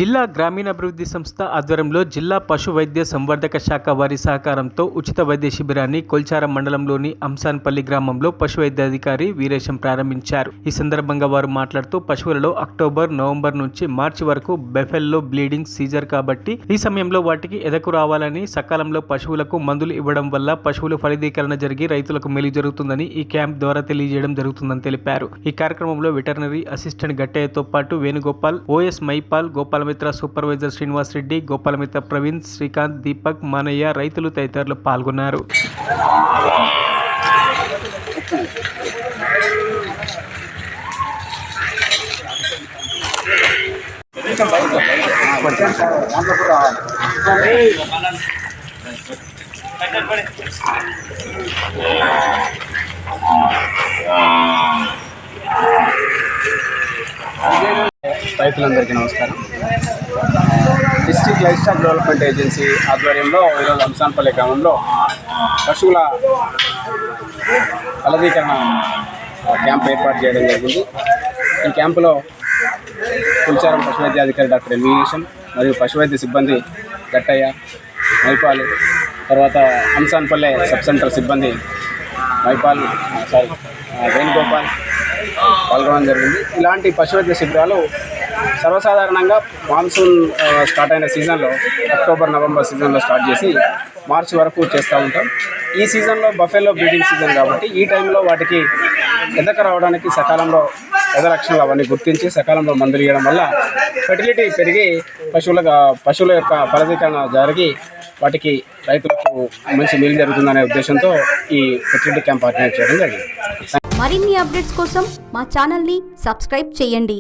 జిల్లా గ్రామీణాభివృద్ధి సంస్థ ఆధ్వర్యంలో జిల్లా పశు వైద్య సంవర్ధక శాఖ వారి సహకారంతో ఉచిత వైద్య శిబిరాన్ని కొల్చారం మండలంలోని అంసాన్పల్లి గ్రామంలో పశు వైద్యాధికారి వీరేశం ప్రారంభించారు. ఈ సందర్భంగా వారు మాట్లాడుతూ పశువులలో అక్టోబర్, నవంబర్ నుంచి మార్చి వరకు బెఫెల్లో బ్లీడింగ్ సీజర్ కాబట్టి ఈ సమయంలో వాటికి ఎదకు రావాలని, సకాలంలో పశువులకు మందులు ఇవ్వడం వల్ల పశువులు ఫలదీకరణ జరిగి రైతులకు మేలు జరుగుతుందని ఈ క్యాంప్ ద్వారా తెలియజేయడం జరుగుతుందని తెలిపారు. ఈ కార్యక్రమంలో వెటర్నరీ అసిస్టెంట్ గట్టయ్యతో పాటు వేణుగోపాల్, ఓఎస్ మైపాల్, గోపాలమిత్ర సూపర్వైజర్ శ్రీనివాస్ రెడ్డి, గోపాలమిత్ర ప్రవీణ్, శ్రీకాంత్, దీపక్, మానయ్య, రైతులు తదితరులు పాల్గొన్నారు. రైతులందరికీ నమస్కారం. District life stack development agency ఆధ్వర్యంలో ఈరోజు అంసాన్పల్లి గ్రామంలో పశువుల ఫలదీకరణ క్యాంప్ ఏర్పాటు చేయడం జరిగింది. ఈ క్యాంపులో కొల్చారం పశు వైద్యాధికారి డాక్టర్ ఎం వీరేశం మరియు పశువైద్య సిబ్బంది గట్టయ్య, మైపాల్, తర్వాత అంసాన్పల్లె సబ్ సెంటర్ సిబ్బంది వేణుగోపాల్ పాల్గొనడం జరిగింది. ఇలాంటి పశువైద్య శిబిరాలు సర్వసాధారణంగా మాన్సూన్ స్టార్ట్ అయిన సీజన్లో అక్టోబర్, నవంబర్ సీజన్లో స్టార్ట్ చేసి మార్చి వరకు చేస్తూ ఉంటాం. ఈ సీజన్లో బఫెల్లో బ్రీడింగ్ సీజన్ కాబట్టి ఈ టైంలో వాటికి ఎదక రావడానికి సకాలంలో ఎదలక్షణాలు అవన్నీ గుర్తించి సకాలంలో మందులు ఇవ్వడం వల్ల ఫెర్టిలిటీ పెరిగి పశువుల యొక్క ఫలదీకరణ జరిగి వాటికి రైతులకు మంచి మేలు జరుగుతుందనే ఉద్దేశంతో ఈ ఫెర్టిలిటీ క్యాంప్ ఆర్గనైజ్ చేయడం జరిగింది. మరిన్ని అప్డేట్స్ కోసం మా ఛానల్ని సబ్స్క్రైబ్ చేయండి.